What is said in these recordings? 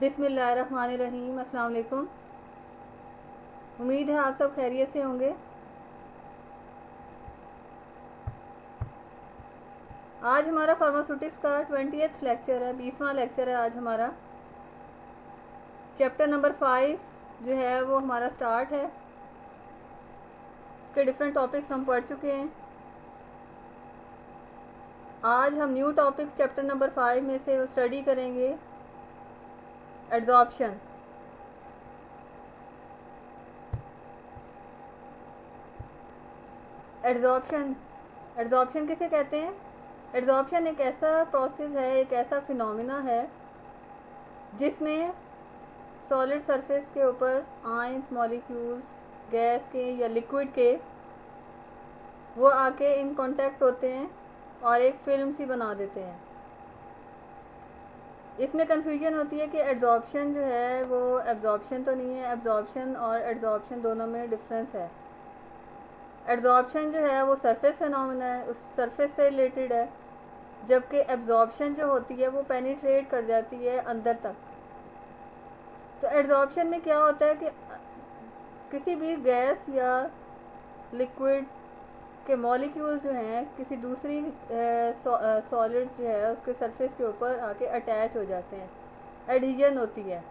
बिस्मिल्लाहिर्रहमानिर्रहीम। अस्सलाम वालेकुम। उम्मीद है आप सब खैरियत से होंगे। आज हमारा फार्मास्यूटिक्स का 20th लेक्चर है, 20वां लेक्चर है आज हमारा। चैप्टर नंबर 5 जो है वो हमारा स्टार्ट है। उसके डिफरेंट टॉपिक्स हम पढ़ चुके हैं। आज हम न्यू टॉपिक चैप्टर नंबर 5 में से वो स्टडी करेंगे, एड्जॉर्प्शन। एड्जॉर्प्शन किसे कहते हैं? एड्जॉर्प्शन एक ऐसा प्रोसेस है, एक ऐसा फिनोमिना है जिसमें सॉलिड सरफेस के ऊपर आयंस, मॉलिक्यूल्स, गैस के या लिक्विड के वो आके इन कांटेक्ट होते हैं और एक फिल्म सी बना देते हैं। इसमें कन्फ्यूजन होती है कि एड्जॉर्प्शन जो है वो एब्जॉर्प्शन तो नहीं है। एब्जॉर्प्शन और एड्जॉर्प्शन दोनों में डिफरेंस है। एड्जॉर्प्शन जो है वो सरफेस फिनोमेना है, उस सरफेस से रिलेटेड है, जबकि एब्जॉर्प्शन जो होती है वो पेनिट्रेट कर जाती है अंदर तक। तो एड्जॉर्प्शन में क्या होता है कि किसी भी गैस या लिक्विड के मॉलिक्यूल जो हैं किसी दूसरी सॉलिड जो है उसके सरफेस के ऊपर आके अटैच हो जाते हैं, एडिशन होती है।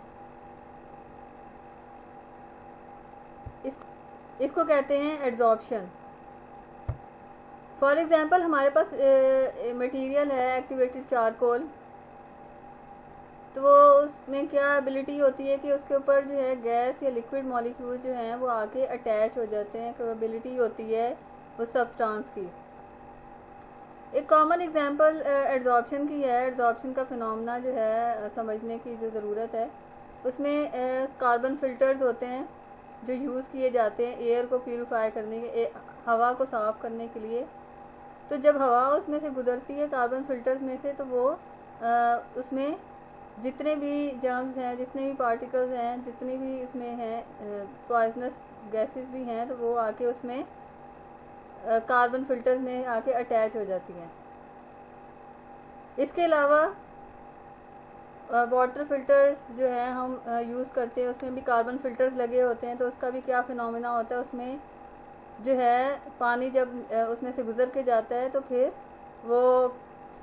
इसको कहते हैं एड्जॉर्प्शन। फॉर एग्जांपल हमारे पास मटेरियल है एक्टिवेटेड चारकोल, तो उसमें क्या एबिलिटी होती है कि उसके ऊपर जो है गैस या लिक्विड मॉलिक्यूल जो हैं वो आके अटैच हो जाते हैं। कैपेबिलिटी होती है उस सब्सटेंस की। एक कॉमन एग्जांपल एड्जॉर्प्शन की है। एड्जॉर्प्शन का फिनोमेना जो है समझने की जो ज़रूरत है, उसमें कार्बन फिल्टर्स होते हैं जो यूज़ किए जाते हैं एयर को प्यूरिफाई करने के, हवा को साफ़ करने के लिए। तो जब हवा उसमें से गुजरती है कार्बन फिल्टर्स में से, तो वो उसमें जितने भी जर्म्स हैं, जितने भी पार्टिकल्स हैं, जितनी भी इसमें हैं पॉइजनस गैसेस भी हैं, तो वो आके उसमें कार्बन फिल्टर में आके अटैच हो जाती हैं। इसके अलावा वाटर फिल्टर जो है हम यूज़ करते हैं, उसमें भी कार्बन फिल्टर्स लगे होते हैं। तो उसका भी क्या फिनोमेना होता है, उसमें जो है पानी जब उसमें से गुजर के जाता है तो फिर वो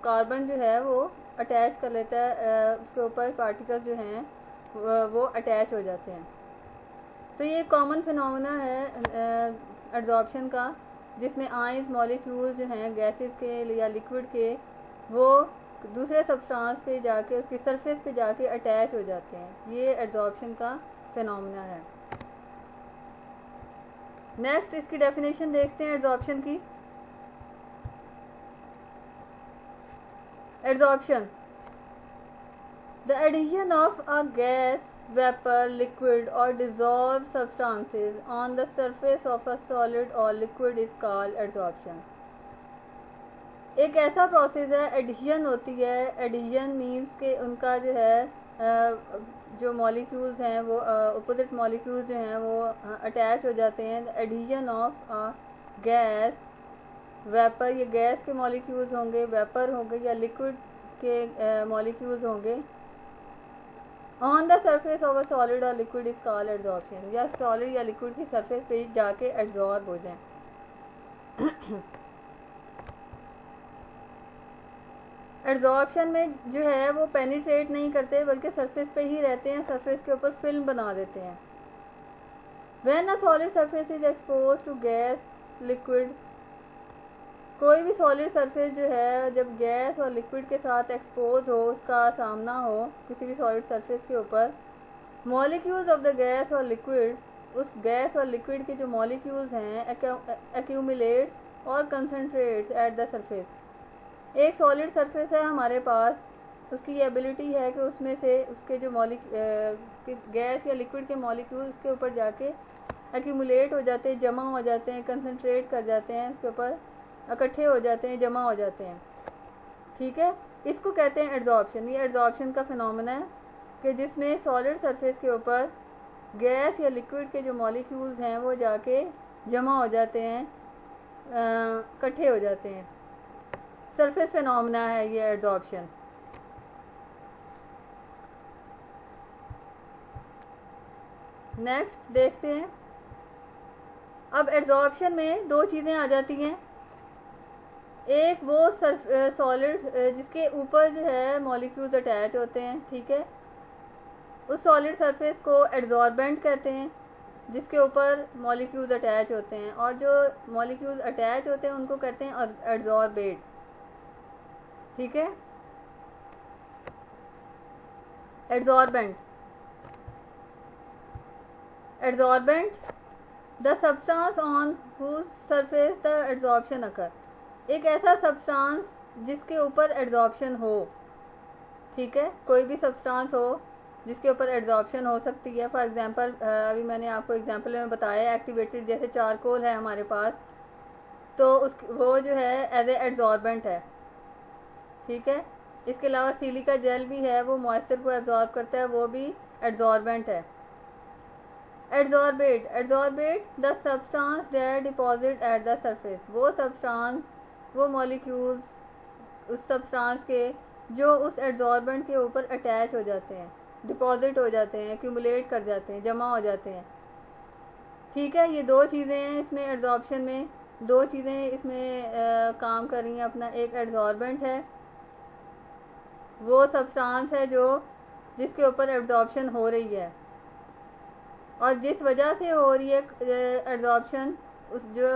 कार्बन जो है वो अटैच कर लेता है, उसके ऊपर पार्टिकल्स जो हैं वो अटैच हो जाते हैं। तो ये कॉमन फिनोमेना है एड्जॉर्प्शन का, जिसमें आयंस, मॉलिक्यूल्स जो हैं गैसेस के या लिक्विड के, वो दूसरे सब्सटेंस पे जाके उसकी सरफेस पे जाके अटैच हो जाते हैं। ये एड्जॉर्प्शन का फिनोमेना है। नेक्स्ट इसकी डेफिनेशन देखते हैं एड्जॉर्प्शन की। Adsorption, the addition of a gas, vapor, liquid or dissolved substances on the surface of a solid or liquid is called adsorption। एक ऐसा प्रोसेस है, एडिशन होती है। एडिशन मीन्स के उनका जो है जो मॉलिक्यूल्स हैं वो अपोजिट मॉलिक्यूल्स जो हैं वो अटैच हो जाते हैं। Addition of a gas, vapour, ये गैस के मॉलिक्यूल्स होंगे, वेपर होंगे या लिक्विड के मॉलिक्यूल्स होंगे, on the surface of a solid और लिक्विड इज कॉल्ड एड्जॉर्प्शन। या सॉलिड या लिक्विड की सरफेस पे जाके एड्जॉर्ब हो जाएं। एड्जॉर्प्शन में जो है वो पेनिट्रेट नहीं करते बल्कि सरफेस पे ही रहते हैं, सरफेस के ऊपर फिल्म बना देते हैं। When a solid surface is expose to gas, liquid, कोई भी सॉलिड सरफेस जो है जब गैस और लिक्विड के साथ एक्सपोज हो, उसका सामना हो किसी भी सॉलिड सरफेस के ऊपर, मॉलिक्यूल्स ऑफ द गैस और लिक्विड, उस गैस और लिक्विड के जो मॉलिक्यूल्स हैं एक्यूमुलेट्स और कंसंट्रेट्स एट द सरफेस। एक सॉलिड सरफेस है हमारे पास, उसकी ये एबिलिटी है कि उसमें से उसके जो गैस या लिक्विड के मॉलिक्यूल उसके ऊपर जाके एक्यूमुलेट हो जाते हैं, जमा हो जाते हैं, कंसंट्रेट कर जाते हैं, उसके ऊपर इकट्ठे हो जाते हैं, जमा हो जाते हैं। ठीक है, इसको कहते हैं एड्जॉर्प्शन। ये एड्जॉर्प्शन का फिनोमेना है कि जिसमें सॉलिड सरफेस के ऊपर गैस या लिक्विड के जो मॉलिक्यूल्स हैं वो जाके जमा हो जाते हैं, इकट्ठे हो जाते हैं। सरफेस फिनोमेना है ये एड्जॉर्प्शन। नेक्स्ट देखते हैं। अब एड्जॉर्प्शन में दो चीज़ें आ जाती हैं। एक वो सॉलिड जिसके ऊपर जो है मॉलिक्यूल्स अटैच होते हैं, ठीक है, उस सॉलिड सरफेस को एड्जॉर्बेंट कहते हैं, जिसके ऊपर मॉलिक्यूल्स अटैच होते हैं, और जो मॉलिक्यूल्स अटैच होते हैं उनको कहते हैं एड्जॉर्बेट, ठीक है। Adsorbent the substance on whose surface the adsorption occur, एक ऐसा सब्सटेंस जिसके ऊपर एड्जॉर्प्शन हो, ठीक है, कोई भी सब्सटेंस हो जिसके ऊपर एड्जॉर्प्शन हो सकती है। फॉर एग्जांपल अभी मैंने आपको एग्जांपल में बताया एक्टिवेटेड, जैसे चारकोल है हमारे पास, तो वो जो है एज ए एड्जॉर्बेंट है, ठीक है। इसके अलावा सिलिका जेल भी है, वो मॉइस्चर को एब्जॉर्ब करता है, वो भी एड्जॉर्बेंट है। Adsorbate the substance that deposit at the surface, वो सब्सटेंस, वो मॉलिक्यूल्स उस सब्सटेंस के जो उस एड्जॉर्बेंट के ऊपर अटैच हो जाते हैं, डिपॉजिट हो जाते हैं, एक्यूमुलेट कर जाते हैं, जमा हो जाते हैं, ठीक है। ये दो चीज़ें हैं इसमें, एड्जॉर्प्शन में दो चीज़ें इसमें काम कर रही हैं अपना। एक एड्जॉर्बेंट है, वो सब्सटेंस है जो जिसके ऊपर एब्जॉर्प्शन हो रही है, और जिस वजह से हो रही है एब्जॉर्प्शन, उस जो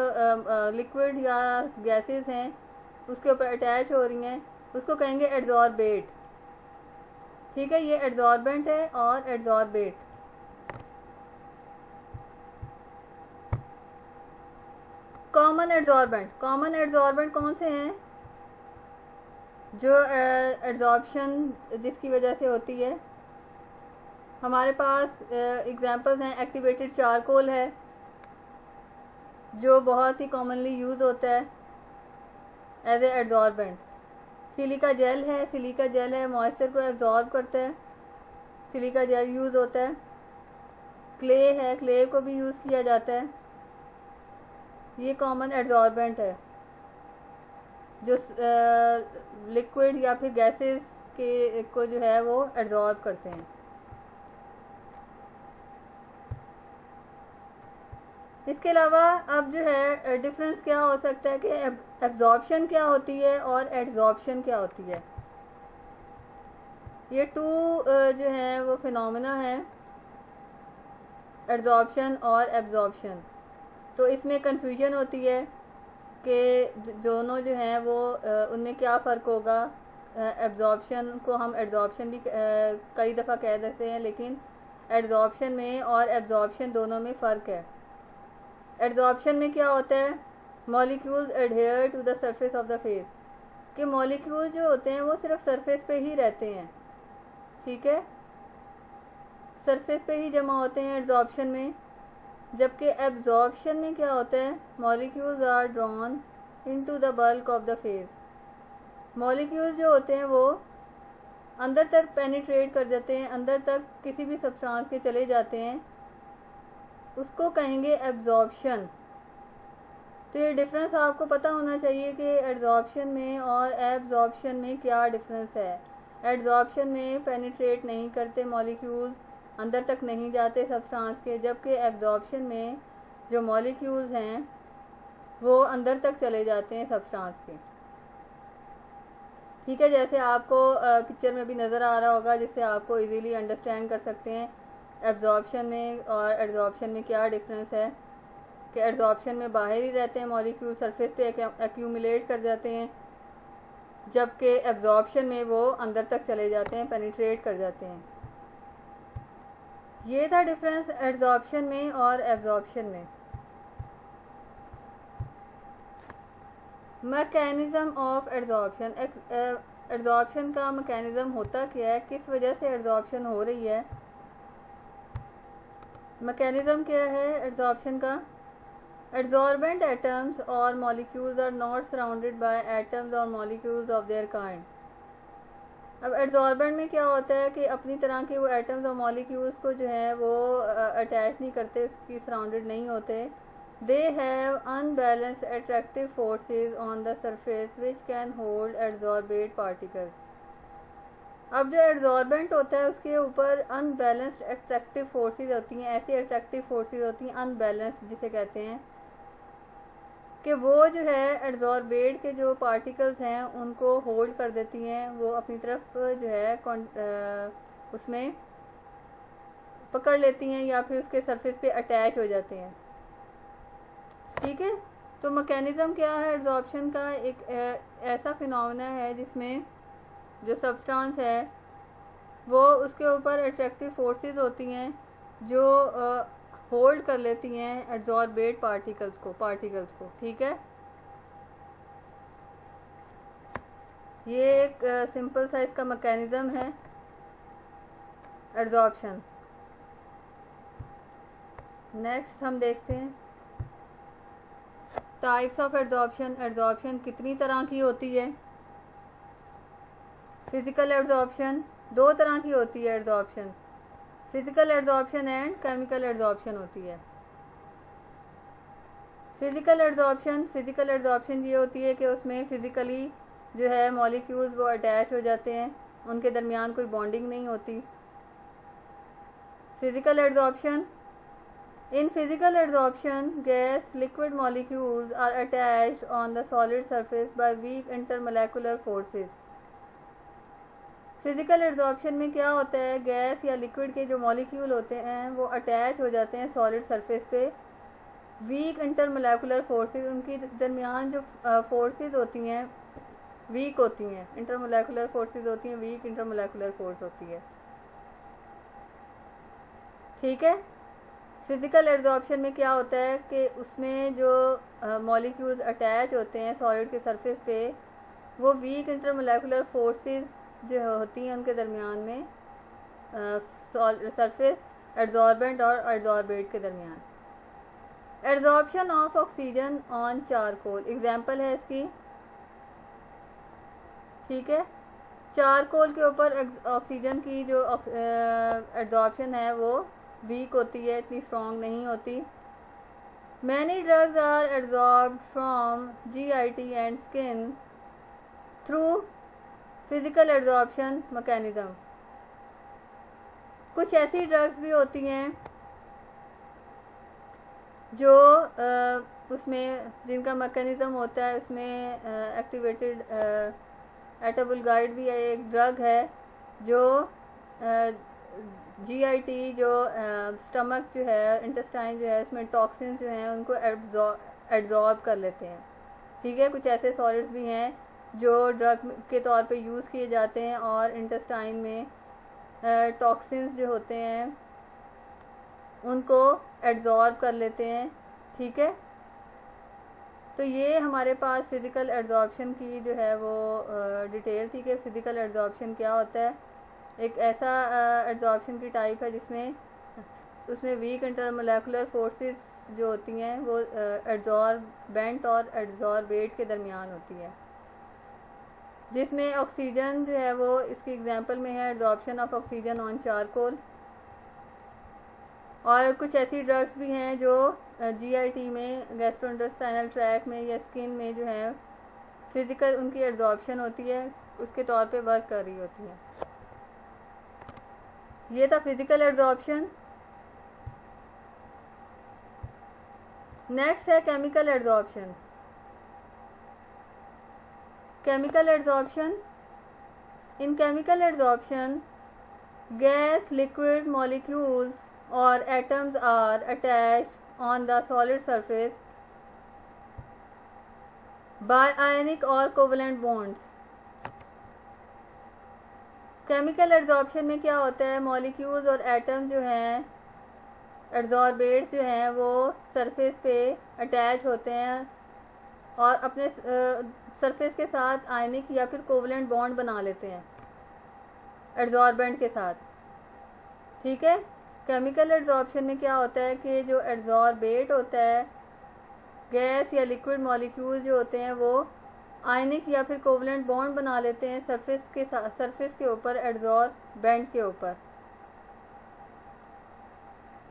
लिक्विड या गैसेस हैं उसके ऊपर अटैच हो रही हैं, उसको कहेंगे एड्जॉर्बेट, ठीक है। ये एड्जॉर्बेंट है और एड्जॉर्बेट। कॉमन एड्जॉर्बेंट कौन से हैं? जो एड्जॉर्प्शन जिसकी वजह से होती है, हमारे पास एग्जांपल्स हैं। एक्टिवेटेड चारकोल है जो बहुत ही कॉमनली यूज़ होता है as a adsorbent. Silica gel है, मॉइस्चर को एब्जॉर्ब करता है, सिलिका जेल यूज़ होता है। क्ले है, क्ले को भी यूज़ किया जाता है, ये कॉमन एड्जॉर्बेंट है जो लिक्विड या फिर गैसेस के को जो है वो एब्जॉर्ब करते हैं। इसके अलावा अब जो है डिफरेंस क्या हो सकता है कि एब्जॉर्प्शन क्या होती है और एड्जॉर्प्शन क्या होती है। ये टू जो है वो फिनोमेना है, एड्जॉर्प्शन और एब्जॉर्प्शन। तो इसमें कंफ्यूजन होती है कि दोनों जो हैं वो उनमें क्या फ़र्क होगा। एब्जॉर्प्शन को हम एड्जॉर्प्शन भी कई दफ़ा कह देते हैं, लेकिन एड्जॉर्प्शन में और एब्जॉर्प्शन दोनों में फ़र्क है। एड्जॉर्प्शन में क्या होता है, molecules adhere to the surface of the phase, कि मॉलिक्यूल जो होते हैं वो सिर्फ सरफेस पे ही रहते हैं, ठीक है, सरफेस पे ही जमा होते हैं एड्जॉर्प्शन में। जबकि एब्जॉर्प्शन में क्या होता है, molecules are drawn into the bulk of the phase, molecules जो होते हैं वो अंदर तक पेनिट्रेट कर जाते हैं, अंदर तक किसी भी सब्सटेंस के चले जाते हैं, उसको कहेंगे एब्जॉर्प्शन। तो ये डिफरेंस आपको पता होना चाहिए कि एड्जॉर्प्शन में और एब्जॉर्प्शन में क्या डिफरेंस है। एड्जॉर्प्शन में पेनिट्रेट नहीं करते मॉलिक्यूल्स, अंदर तक नहीं जाते सब्सटेंस के, जबकि एब्जॉर्प्शन में जो मॉलिक्यूल्स हैं वो अंदर तक चले जाते हैं सब्सटेंस के, ठीक है। जैसे आपको पिक्चर में भी नज़र आ रहा होगा, जिससे आपको इजीली अंडरस्टैंड कर सकते हैं एब्जॉर्प्शन में और एड्जॉर्प्शन में क्या डिफरेंस है। कि एड्जॉर्प्शन में बाहर ही रहते हैं मॉलिक्यूल, सरफेस पे एक्यूमुलेट कर जाते हैं, जबकि एब्जॉर्प्शन में वो अंदर तक चले जाते हैं, पेनिट्रेट कर जाते हैं। ये था डिफरेंस एड्जॉर्प्शन में और एब्जॉर्प्शन में। मैकेनिज्म ऑफ एड्जॉर्प्शन, एड्जॉर्प्शन का मैकेनिज्म होता क्या है, किस वजह से एड्जॉर्प्शन हो रही है, मैकेनिज्म क्या है एड्जॉर्प्शन का। एड्जॉर्बेंट एटम्स और molecules are not surrounded by atoms और मॉलिक्यूल्स ऑफ देयर काइंड। अब एड्जॉर्बेंट में क्या होता है कि अपनी तरह के वो एटम्स और मॉलिक्यूल्स को जो है वो अटैच नहीं करते, उसकी सराउंडेड नहीं होते। They have unbalanced attractive forces on the surface which can hold adsorbate particles. अब जो एड्जॉर्बेंट होता है उसके ऊपर अनबैलेंस्ड अट्रैक्टिव फोर्सेस होती हैं, ऐसी अट्रैक्टिव फोर्सेस होती हैं अनबैलेंस्ड जिसे कहते हैं, कि वो जो है एड्जॉर्बेट के जो पार्टिकल्स हैं उनको होल्ड कर देती हैं, वो अपनी तरफ जो है उसमें पकड़ लेती हैं या फिर उसके सरफेस पे अटैच हो जाते हैं। ठीक है, तो मैकेनिज्म क्या है एड्जॉर्प्शन का? एक ऐसा फिनोमेना है जिसमें जो सब्सटेंस है वो उसके ऊपर अट्रैक्टिव फोर्सेस होती हैं जो होल्ड कर लेती हैं एड्जॉर्बेट पार्टिकल्स को। ठीक है, ये एक सिंपल सा इसका मैकेनिज्म है एड्जॉर्प्शन। नेक्स्ट हम देखते हैं टाइप्स ऑफ एड्जॉर्प्शन। एड्जॉर्प्शन कितनी तरह की होती है? फिजिकल एड्जॉर्प्शन दो तरह की होती है adsorption, physical adsorption and chemical adsorption होती है। फिजिकल एड्जॉर्प्शन ये होती है कि उसमें फिजिकली जो है मॉलिक्यूल्स वो अटैच हो जाते हैं, उनके दरमियान कोई बॉन्डिंग नहीं होती। Physical adsorption, in physical absorption gas liquid molecules are attached on the solid surface by weak intermolecular forces। Physical absorption में क्या होता है, गैस या लिक्विड के जो मॉलिक्यूल होते हैं वो अटैच हो जाते हैं सॉलिड सरफेस पे वीक इंटरमोलेकुलर फोर्सेस, उनकी दरमियान जो फोर्सेस होती हैं वीक होती हैं, इंटरमोलेकुलर फोर्सेस होती हैं, वीक इंटरमोलेकुलर फोर्स होती है। ठीक है, फिजिकल एब्जॉर्प्शन में क्या होता है कि उसमें जो मॉलिक्यूल्स अटैच होते हैं सॉलिड के सरफेस पे वो वीक इंटरमोलेकुलर फोर्सेस जो होती हैं उनके दरमियान में सरफेस एड्जॉर्बेंट और एड्जॉर्बेट के दरमियान। Adsorption of oxygen on charcoal example है इसकी। ठीक है, चारकोल के ऊपर ऑक्सीजन की जो एड्जॉर्प्शन है वो वीक होती है, इतनी स्ट्रॉन्ग नहीं होती। Many drugs are absorbed from GIT and skin through physical absorption mechanism. कुछ ऐसी ड्रग्स भी होती हैं जो उसमें जिनका मैकेनिज्म होता है उसमें एक्टिवेटेड एटाबुलगाइड भी एक ड्रग है जो GIT जो स्टमक जो है इंटेस्टाइन जो है इसमें टॉक्सिन्स जो हैं उनको एब्जॉर्ब कर लेते हैं। ठीक है, कुछ ऐसे सॉलिड्स भी हैं जो ड्रग के तौर पे यूज़ किए जाते हैं और इंटेस्टाइन में टॉक्सिन्स जो होते हैं उनको एब्जॉर्ब कर लेते हैं। ठीक है, तो ये हमारे पास फिजिकल एब्जॉर्प्शन की जो है वो डिटेल थी कि फिजिकल एब्जॉर्प्शन क्या होता है। एक ऐसा एब्जॉर्प्शन की टाइप है जिसमें उसमें वीक इंटरमोलेकुलर फोर्सेस जो होती हैं वो एड्जॉर्बेंट और एड्जॉर्बेट के दरमियान होती है, जिसमें ऑक्सीजन जो है वो इसकी एग्जांपल में है absorption of oxygen on charcoal. और कुछ ऐसी ड्रग्स भी हैं जो GIT में गैस्ट्रोइंटेस्टाइनल ट्रैक में या स्किन में जो है फिजिकल उनकी एब्जॉर्प्शन होती है, उसके तौर पे वर्क कर रही होती है। ये था फिजिकल एब्जॉर्प्शन। नेक्स्ट है chemical absorption. Chemical absorption, in chemical absorption gas liquid molecules or atoms are attached on the solid surface by ionic or covalent bonds। Chemical absorption में क्या होता है, मॉलिक्यूल्स और एटम जो हैं एड्जॉर्बेट्स जो हैं वो सरफेस पे अटैच होते हैं और अपने सरफेस के साथ आयनिक या फिर कोवलेंट बॉन्ड बना लेते हैं एड्जॉर्बेंट के साथ। ठीक है, केमिकल एब्जॉर्प्शन में क्या होता है कि जो एड्जॉर्बेट होता है गैस या लिक्विड मॉलिक्यूल जो होते हैं वो आयनिक या फिर कोवलेंट बॉन्ड बना लेते हैं सरफेस के ऊपर एड्जॉर्बेंट के ऊपर।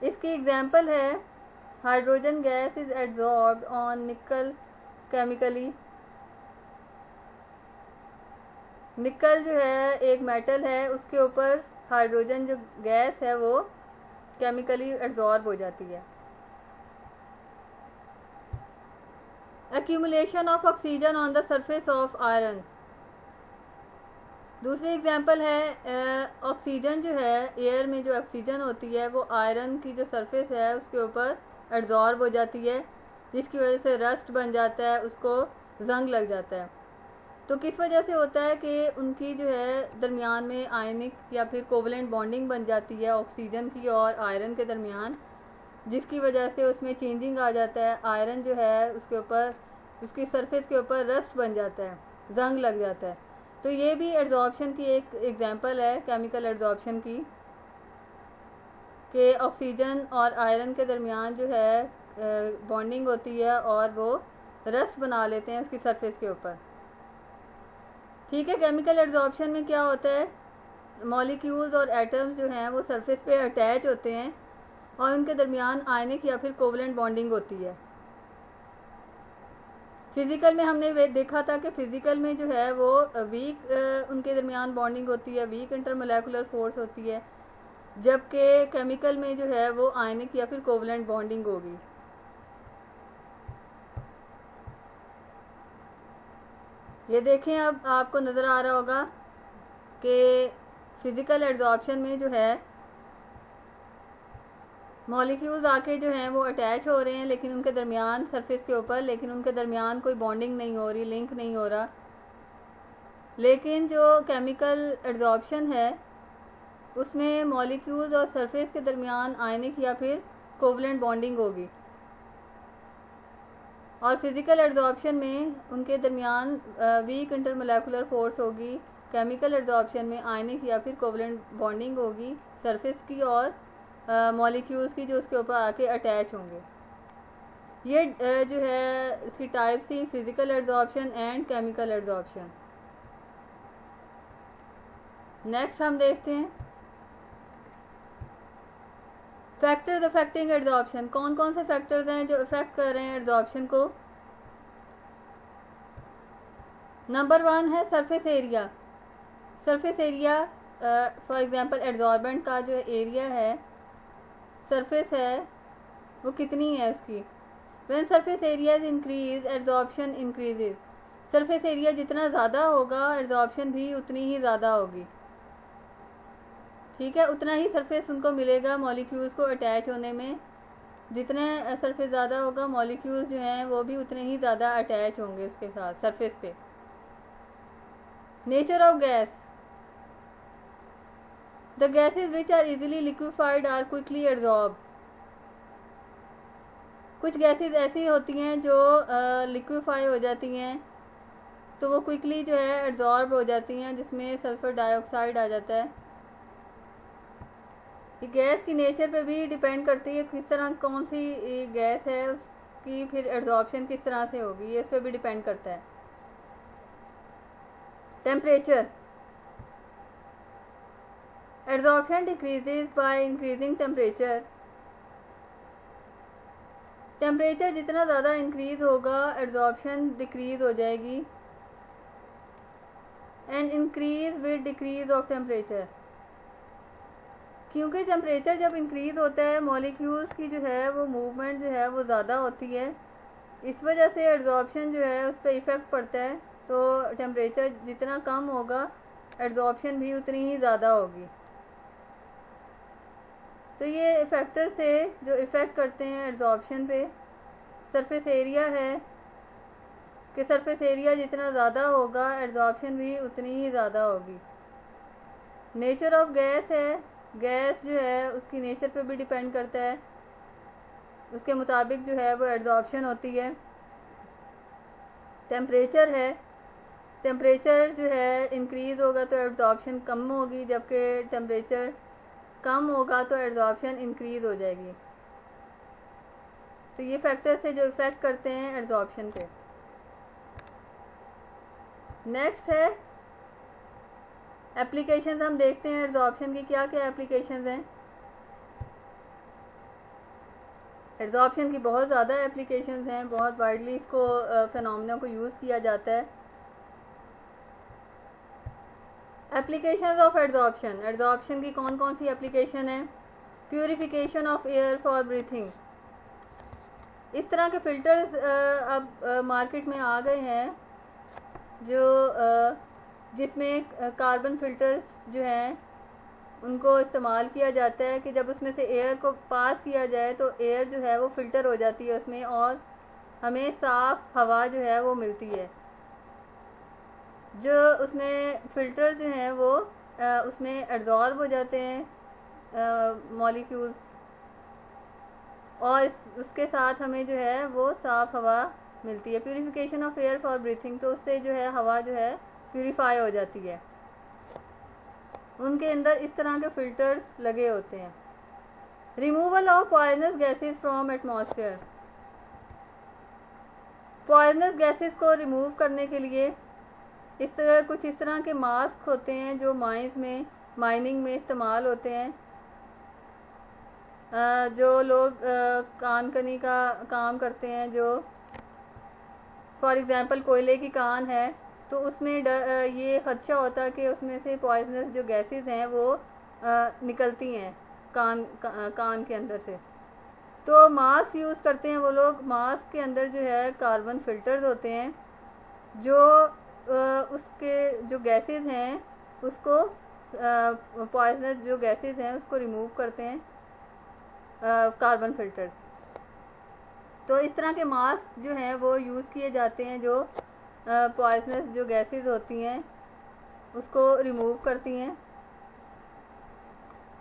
इसकी एग्जांपल है hydrogen gas is adsorbed on निकल केमिकली। निकल जो है एक मेटल है, उसके ऊपर हाइड्रोजन जो गैस है वो केमिकली एब्जॉर्ब हो जाती है। Accumulation of oxygen on the surface of iron. दूसरी एग्जांपल है ऑक्सीजन जो है एयर में जो ऑक्सीजन होती है वो आयरन की जो सरफेस है उसके ऊपर एब्जॉर्ब हो जाती है, जिसकी वजह से रस्ट बन जाता है, उसको जंग लग जाता है। तो किस वजह से होता है कि उनकी जो है दरमियान में आयनिक या फिर कोवलेंट बॉन्डिंग बन जाती है ऑक्सीजन की और आयरन के दरमियान, जिसकी वजह से उसमें चेंजिंग आ जाता है। आयरन जो है उसके ऊपर, उसकी सरफेस के ऊपर रस्ट बन जाता है, जंग लग जाता है। तो ये भी एब्जॉर्प्शन की एक एग्जांपल है, केमिकल एब्जॉर्प्शन की, कि ऑक्सीजन और आयरन के दरमियान जो है बॉन्डिंग होती है और वो रस्ट बना लेते हैं उसकी सरफेस के ऊपर। ठीक है, केमिकल एब्जॉर्प्शन में क्या होता है, मॉलिक्यूल्स और एटम्स जो हैं वो सरफेस पे अटैच होते हैं और उनके दरमियान आयनिक या फिर कोवलेंट बॉन्डिंग होती है। फिजिकल में हमने देखा था कि फिजिकल में जो है वो वीक उनके दरमियान बॉन्डिंग होती है, वीक इंटरमोलेकुलर फोर्स होती है, जबकि केमिकल में जो है वो आयनिक या फिर कोवलेंट बॉन्डिंग होगी। ये देखें, अब आपको नज़र आ रहा होगा कि फिजिकल एब्जॉर्प्शन में जो है मॉलिक्यूल्स आके जो हैं वो अटैच हो रहे हैं, लेकिन उनके दरमियान सरफेस के ऊपर, लेकिन उनके दरमियान कोई बॉन्डिंग नहीं हो रही, लिंक नहीं हो रहा। लेकिन जो केमिकल एब्जॉर्प्शन है उसमें मॉलिक्यूल्स और सरफेस के दरमियान आयनिक या फिर कोवलेंट बॉन्डिंग होगी, और फिजिकल एब्जॉर्प्शन में उनके दरमियान वीक इंटरमोलेकुलर फोर्स होगी। केमिकल एब्जॉर्प्शन में आयनिक या फिर कोवलेंट बॉन्डिंग होगी सरफेस की और मॉलिक्यूल्स की जो उसके ऊपर आके अटैच होंगे। ये जो है इसकी टाइप्स थी, physical absorption and chemical absorption. Next हम देखते हैं फैक्टर्स अफेक्टिंग एब्जॉर्प्शन। कौन कौन से फैक्टर्स हैं जो इफेक्ट कर रहे हैं एब्जॉर्प्शन को। नंबर 1 है surface area. Surface area for example absorbent का जो एरिया है, सरफेस है, वो कितनी है उसकी। When surface area is increase absorption increases. Surface area जितना ज़्यादा होगा एब्जॉर्प्शन भी उतनी ही ज़्यादा होगी। ठीक है, उतना ही सरफेस उनको मिलेगा मॉलिक्यूल्स को अटैच होने में। जितने सरफेस ज़्यादा होगा मॉलिक्यूल्स जो हैं वो भी उतने ही ज़्यादा अटैच होंगे उसके साथ सरफेस पे। Nature of gas. The gases which are easily liquefied are quickly absorb. कुछ गैसेज ऐसी होती हैं जो लिक्विफाई हो जाती हैं तो वो क्विकली जो है एब्जॉर्ब हो जाती हैं, जिसमें सल्फर डाइऑक्साइड आ जाता है। ये गैस की नेचर पे भी डिपेंड करती है, किस तरह कौन सी गैस है उसकी फिर एब्जॉर्प्शन किस तरह से होगी, ये इस पर भी डिपेंड करता है। Temperature. Absorption decreases by increasing temperature. Temperature जितना ज़्यादा इंक्रीज होगा एब्जॉर्प्शन डिक्रीज हो जाएगी। And increase with decrease of temperature. क्योंकि टेम्परेचर जब इंक्रीज होता है मॉलिक्यूल्स की जो है वो मूवमेंट जो है वो ज़्यादा होती है, इस वजह से एब्जॉर्प्शन जो है उस पर इफ़ेक्ट पड़ता है। तो टेम्परेचर जितना कम होगा एब्जॉर्प्शन भी उतनी ही ज़्यादा होगी। तो ये फैक्टर से जो इफ़ेक्ट करते हैं एब्जॉर्प्शन पे, सरफेस एरिया है कि सरफेस एरिया जितना ज़्यादा होगा एब्जॉर्प्शन भी उतनी ही ज़्यादा होगी। नेचर ऑफ गैस है, गैस जो है उसकी नेचर पे भी डिपेंड करता है, उसके मुताबिक जो है वो एब्जॉर्प्शन होती है। टेम्परेचर है, टेम्परेचर जो है इंक्रीज़ होगा तो एब्जॉर्प्शन कम होगी, जबकि टेम्परेचर कम होगा तो एब्जॉर्प्शन इंक्रीज़ हो जाएगी। तो ये फैक्टर से जो इफ़ेक्ट करते हैं एब्जॉर्प्शन पे। नेक्स्ट है एप्लीकेशंस। हम देखते हैं एब्जॉर्प्शन की क्या क्या एप्लीकेशंस हैं। एब्जॉर्प्शन की बहुत ज़्यादा एप्लीकेशंस हैं, बहुत वाइडली इसको फिनोमेना को यूज़ किया जाता है। एप्लीकेशन ऑफ एड्जॉर्प्शन, एड्जॉर्प्शन की कौन कौन सी एप्लीकेशन है? Purification of air for breathing, इस तरह के फ़िल्टर्स अब मार्केट में आ गए हैं जो जिसमें कार्बन फ़िल्टर्स जो हैं उनको इस्तेमाल किया जाता है कि जब उसमें से एयर को पास किया जाए तो एयर जो है वो फ़िल्टर हो जाती है उसमें और हमें साफ़ हवा जो है वो मिलती है। जो उसमें फ़िल्टर जो हैं वो उसमें एब्जॉर्ब हो जाते हैं मॉलिक्यूल्स और उसके साथ हमें जो है वो साफ़ हवा मिलती है। Purification of air for breathing, तो उससे जो है हवा जो है प्यूरिफाई हो जाती है। उनके अंदर इस तरह के फ़िल्टर्स लगे होते हैं। Removal of poisonous gases from atmosphere, poisonous gases को रिमूव करने के लिए कुछ इस तरह के मास्क होते हैं जो माइनिंग में इस्तेमाल होते हैं। जो लोग कान का काम करते हैं, जो फॉर एग्ज़ाम्पल कोयले की कान है तो उसमें ये ख़दशा होता है कि उसमें से पॉइजनस जो गैसेस हैं वो निकलती हैं कान के अंदर से, तो मास्क यूज़ करते हैं वो लोग। मास्क के अंदर जो है कार्बन फ़िल्टर्स होते हैं जो उसके जो गैसेस हैं उसको पॉइजनस जो गैसेस हैं उसको रिमूव करते हैं कार्बन फ़िल्टर। तो इस तरह के मास्क जो हैं वो यूज़ किए जाते हैं जो पॉइजनस जो गैसेस होती हैं उसको रिमूव करती हैं।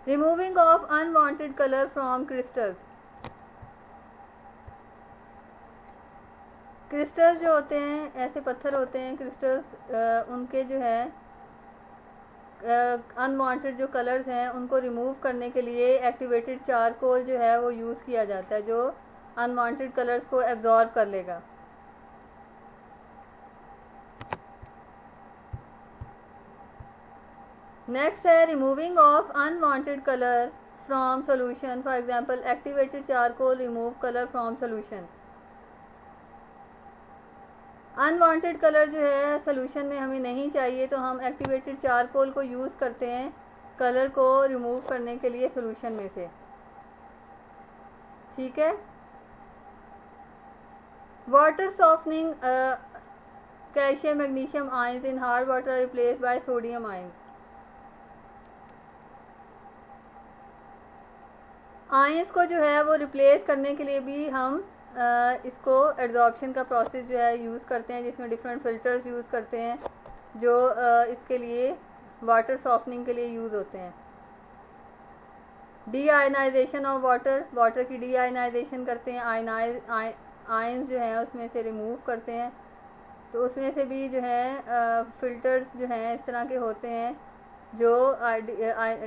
Removing of unwanted colour from crystals, crystals जो होते हैं ऐसे पत्थर होते हैं क्रिस्टल्स, उनके जो है अनवांटेड जो कलर्स हैं उनको रिमूव करने के लिए एक्टिवेटेड चारकोल जो है वो यूज़ किया जाता है जो अनवांटेड कलर्स को एब्जॉर्ब कर लेगा। नेक्स्ट है removing of unwanted colour from solution, for example activated charcoal remove colour from solution. Unwanted colour जो है सोल्यूशन में हमें नहीं चाहिए तो हम एक्टिवेटेड चारकोल को यूज़ करते हैं कलर को रिमूव करने के लिए सोल्यूशन में से। ठीक है। Water softening, calcium magnesium ions in hard water replace by sodium ions. Ions को जो है वो रिप्लेस करने के लिए भी हम इसको एड्जॉर्प्शन का प्रोसेस जो है यूज़ करते हैं जिसमें डिफरेंट फ़िल्टर्स यूज़ करते हैं जो इसके लिए वाटर सॉफ्टनिंग के लिए यूज़ होते हैं। Deionisation of water, water की डी आयनाइजेशन करते हैं, आयंस जो हैं उसमें से रिमूव करते हैं, तो उसमें से भी जो है फ़िल्टर्स जो हैं इस तरह के होते हैं जो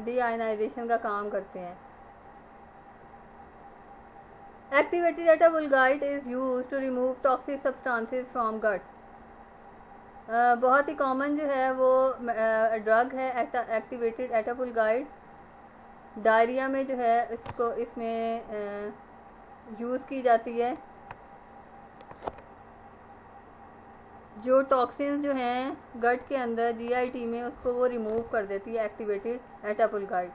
डी आयनाइजेशन का काम करते हैं। Activated attapulgite is use to remove toxic substances from gut, बहुत ही कॉमन जो है वो ड्रग है एक्टिवेटेड एटाबुलगाइट। डायरिया में जो है इसमें यूज़ की जाती है। जो टॉक्सिन्स जो हैं गट के अंदर जीआईटी में उसको वो रिमूव कर देती है activated attapulgite.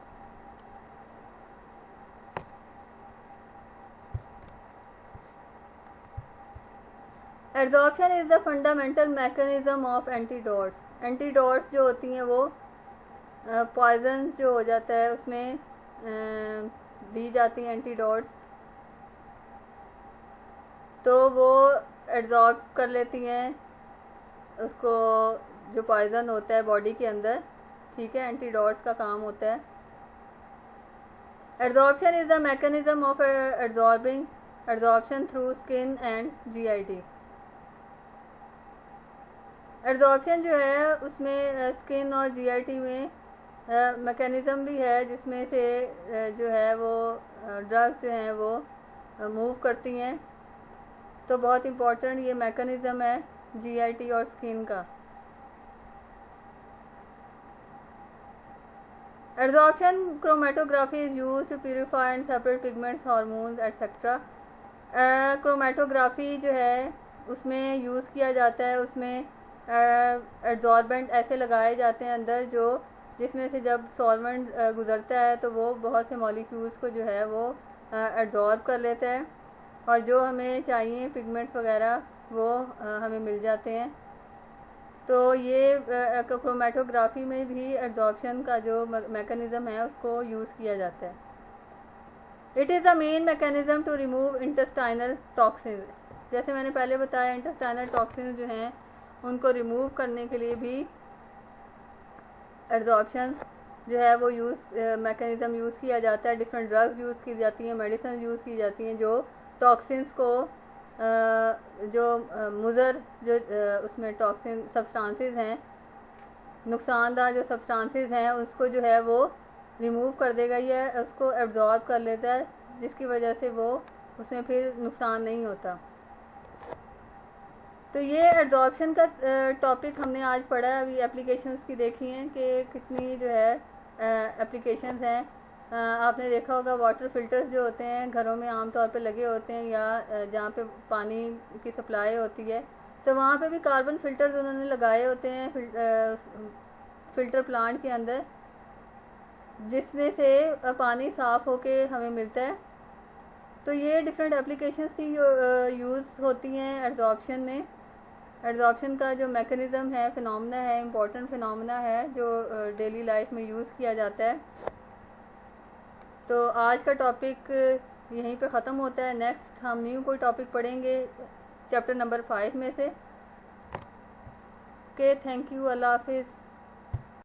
Adsorption is the fundamental mechanism of antidotes, antidotes जो होती हैं वो पॉइजन जो हो जाता है उसमें दी जाती हैं एंटीडोट्स, तो वो एड्जॉर्ब कर लेती हैं उसको जो पॉइजन होता है बॉडी के अंदर। ठीक है, एंटीडोट्स का काम होता है। Adsorption is the mechanism of adsorbing adsorption through skin and GIT. Adsorption जो है उसमें स्किन और जीआईटी में मैकेनिज़्म भी है जिसमें से जो है वो ड्रग्स जो हैं वो मूव करती हैं, तो बहुत इम्पोर्टेंट ये मैकेनिज़्म है जीआईटी और स्किन का। Adsorption chromatography is use to purify and separate pigments, hormones etcetera. Chromatography जो है उसमें यूज़ किया जाता है, उसमें एड्जॉर्बेंट ऐसे लगाए जाते हैं अंदर जो जिसमें से जब सॉल्वेंट गुजरता है तो वो बहुत से मॉलिक्यूल्स को जो है वो एड्जॉर्ब कर लेता है और जो हमें चाहिए पिगमेंट्स वगैरह वो हमें मिल जाते हैं। तो ये क्रोमेटोग्राफी में भी एड्जॉर्प्शन का जो मैकेनिज़्म है उसको यूज़ किया जाता है। It is the main mechanism to remove intestinal toxin. जैसे मैंने पहले बताया, इंटेस्टाइनल टॉक्सिन जो हैं उनको रिमूव करने के लिए भी एड्जॉर्प्शन जो है वो मैकेनिज़्म यूज़ किया जाता है। डिफरेंट ड्रग्स यूज़ की जाती हैं, मेडिसिन यूज़ की जाती हैं जो टॉक्सिन्स को जो मुज़र जो उसमें टॉक्सिन सब्सटेंसेस हैं, नुकसानदार जो सब्सटेंसेस हैं उसको जो है वो रिमूव कर देगा या उसको एब्जॉर्ब कर लेता है, जिसकी वजह से वो उसमें फिर नुकसान नहीं होता। तो ये एब्जॉर्प्शन का टॉपिक हमने आज पढ़ा है। अभी एप्लीकेशंस की देखी हैं कि कितनी जो है एप्लीकेशंस हैं। आपने देखा होगा वाटर फिल्टर्स जो होते हैं घरों में आमतौर पे लगे होते हैं या जहाँ पे पानी की सप्लाई होती है तो वहाँ पे भी कार्बन फिल्टर्स उन्होंने लगाए होते हैं फिल्टर प्लांट के अंदर, जिसमें से पानी साफ़ होके हमें मिलता है। तो ये डिफरेंट एप्लीकेशंस थी जो यूज़ होती हैं एब्जॉर्प्शन में। एब्जॉर्प्शन का जो मैकेनिज़्म है, फिनोमेना है, इम्पॉर्टेंट फिनोमेना है जो डेली लाइफ में यूज़ किया जाता है। तो आज का टॉपिक यहीं पे ख़त्म होता है। नेक्स्ट हम न्यू कोई टॉपिक पढ़ेंगे चैप्टर नंबर 5 में से। ओके, थैंक यू, अल्लाह हाफिज़।